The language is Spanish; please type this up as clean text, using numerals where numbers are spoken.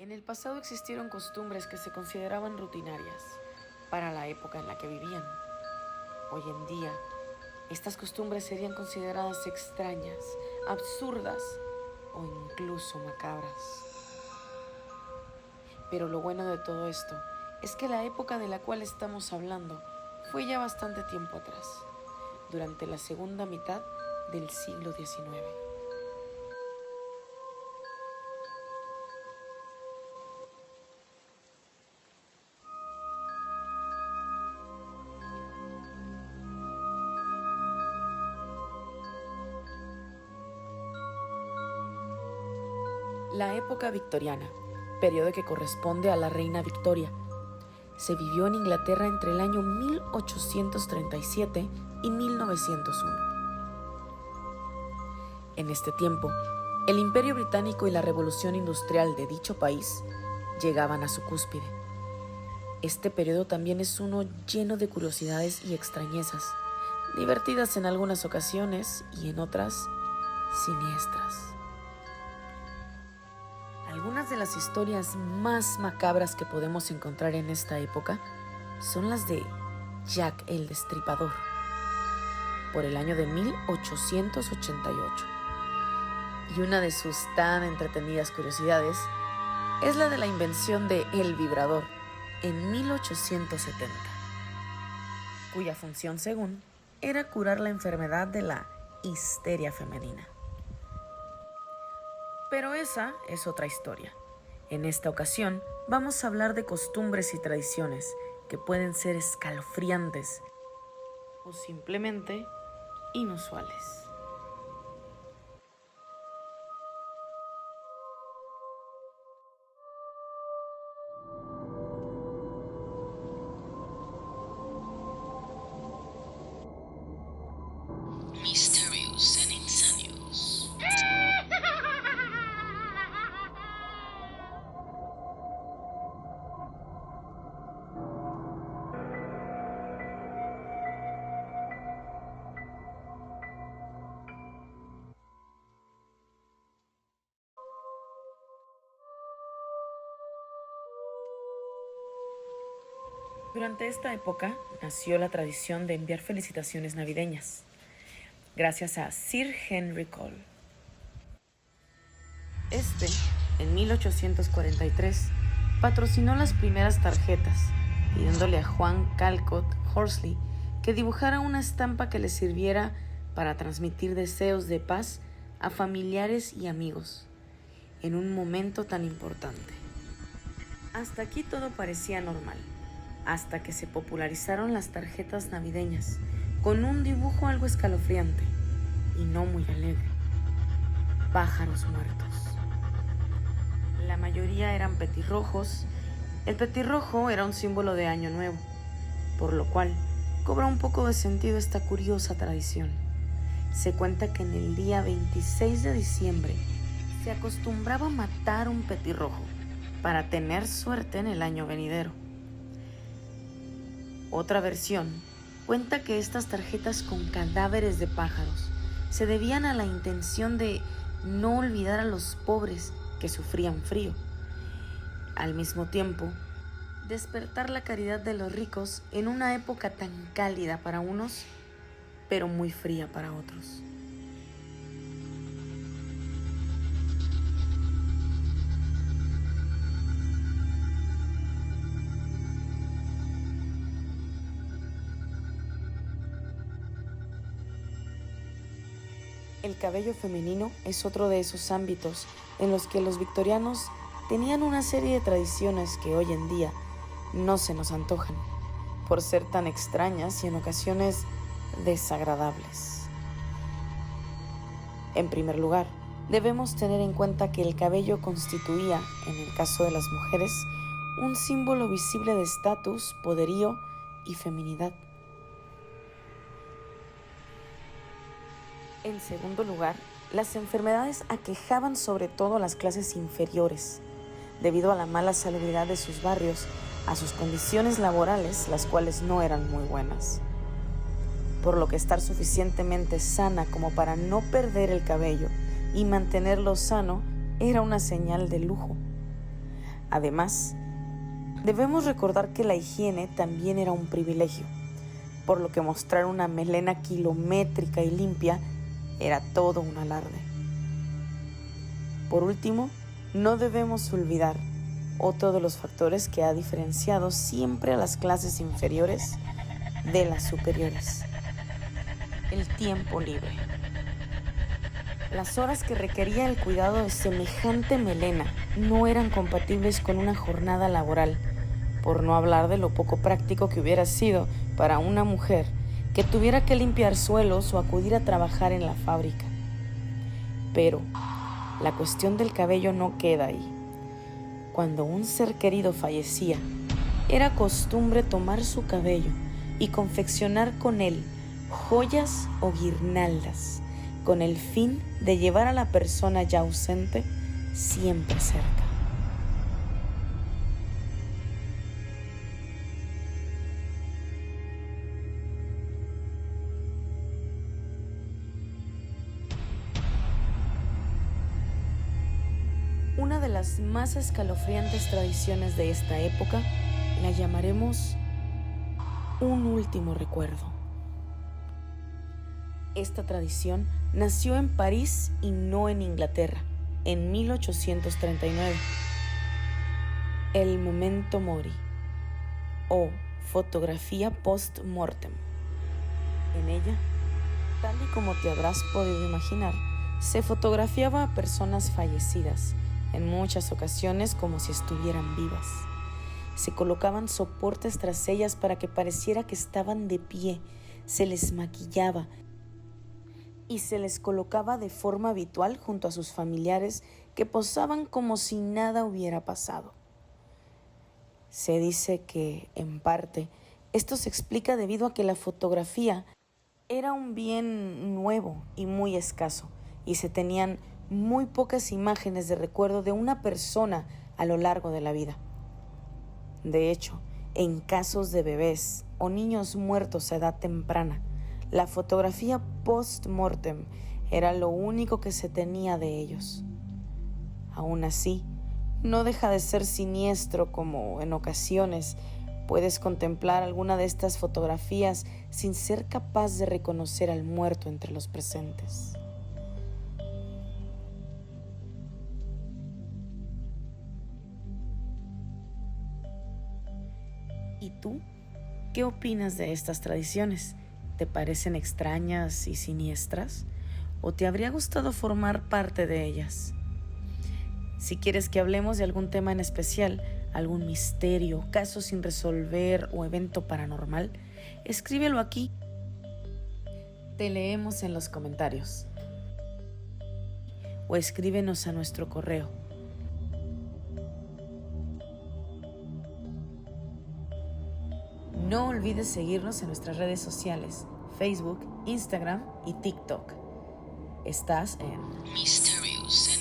En el pasado existieron costumbres que se consideraban rutinarias para la época en la que vivían. Hoy en día, estas costumbres serían consideradas extrañas, absurdas o incluso macabras. Pero lo bueno de todo esto es que la época de la cual estamos hablando fue ya bastante tiempo atrás, durante la segunda mitad del siglo XIX. La época victoriana, periodo que corresponde a la reina Victoria, se vivió en Inglaterra entre el año 1837 y 1901. En este tiempo, el Imperio Británico y la revolución industrial de dicho país llegaban a su cúspide. Este periodo también es uno lleno de curiosidades y extrañezas, divertidas en algunas ocasiones y en otras siniestras. Algunas de las historias más macabras que podemos encontrar en esta época son las de Jack el Destripador, por el año de 1888. Y una de sus tan entretenidas curiosidades es la de la invención de el vibrador en 1870, cuya función, según, era curar la enfermedad de la histeria femenina. Pero esa es otra historia. En esta ocasión vamos a hablar de costumbres y tradiciones que pueden ser escalofriantes o simplemente inusuales. Misterios and Insanios. Durante esta época nació la tradición de enviar felicitaciones navideñas, gracias a Sir Henry Cole. Este, en 1843, patrocinó las primeras tarjetas, pidiéndole a Juan Calcott Horsley que dibujara una estampa que le sirviera para transmitir deseos de paz a familiares y amigos en un momento tan importante. Hasta aquí todo parecía normal, hasta que se popularizaron las tarjetas navideñas, con un dibujo algo escalofriante y no muy alegre: pájaros muertos. La mayoría eran petirrojos. El petirrojo era un símbolo de Año Nuevo, por lo cual cobra un poco de sentido esta curiosa tradición. Se cuenta que en el día 26 de diciembre se acostumbraba a matar un petirrojo para tener suerte en el año venidero. Otra versión cuenta que estas tarjetas con cadáveres de pájaros se debían a la intención de no olvidar a los pobres que sufrían frío. Al mismo tiempo, despertar la caridad de los ricos en una época tan cálida para unos, pero muy fría para otros. El cabello femenino es otro de esos ámbitos en los que los victorianos tenían una serie de tradiciones que hoy en día no se nos antojan, por ser tan extrañas y en ocasiones desagradables. En primer lugar, debemos tener en cuenta que el cabello constituía, en el caso de las mujeres, un símbolo visible de estatus, poderío y feminidad. En segundo lugar, las enfermedades aquejaban sobre todo a las clases inferiores, debido a la mala salubridad de sus barrios, a sus condiciones laborales, las cuales no eran muy buenas. Por lo que estar suficientemente sana como para no perder el cabello y mantenerlo sano era una señal de lujo. Además, debemos recordar que la higiene también era un privilegio, por lo que mostrar una melena kilométrica y limpia era todo un alarde. Por último, no debemos olvidar otro de los factores que ha diferenciado siempre a las clases inferiores de las superiores: el tiempo libre. Las horas que requería el cuidado de semejante melena no eran compatibles con una jornada laboral, por no hablar de lo poco práctico que hubiera sido para una mujer que tuviera que limpiar suelos o acudir a trabajar en la fábrica. Pero la cuestión del cabello no queda ahí. Cuando un ser querido fallecía, era costumbre tomar su cabello y confeccionar con él joyas o guirnaldas, con el fin de llevar a la persona ya ausente siempre cerca. Una de las más escalofriantes tradiciones de esta época la llamaremos un último recuerdo. Esta tradición nació en París y no en Inglaterra, en 1839. El memento mori, o fotografía post-mortem. En ella, tal y como te habrás podido imaginar, se fotografiaba a personas fallecidas, en muchas ocasiones como si estuvieran vivas. Se colocaban soportes tras ellas para que pareciera que estaban de pie, se les maquillaba y se les colocaba de forma habitual junto a sus familiares, que posaban como si nada hubiera pasado. Se dice que, en parte, esto se explica debido a que la fotografía era un bien nuevo y muy escaso, y se tenían muy pocas imágenes de recuerdo de una persona a lo largo de la vida. De hecho, en casos de bebés o niños muertos a edad temprana, la fotografía post-mortem era lo único que se tenía de ellos. Aún así, no deja de ser siniestro como, en ocasiones, puedes contemplar alguna de estas fotografías sin ser capaz de reconocer al muerto entre los presentes. ¿Y tú? ¿Qué opinas de estas tradiciones? ¿Te parecen extrañas y siniestras? ¿O te habría gustado formar parte de ellas? Si quieres que hablemos de algún tema en especial, algún misterio, caso sin resolver o evento paranormal, escríbelo aquí. Te leemos en los comentarios. O escríbenos a nuestro correo. No olvides seguirnos en nuestras redes sociales, Facebook, Instagram y TikTok. Estás en Mysterious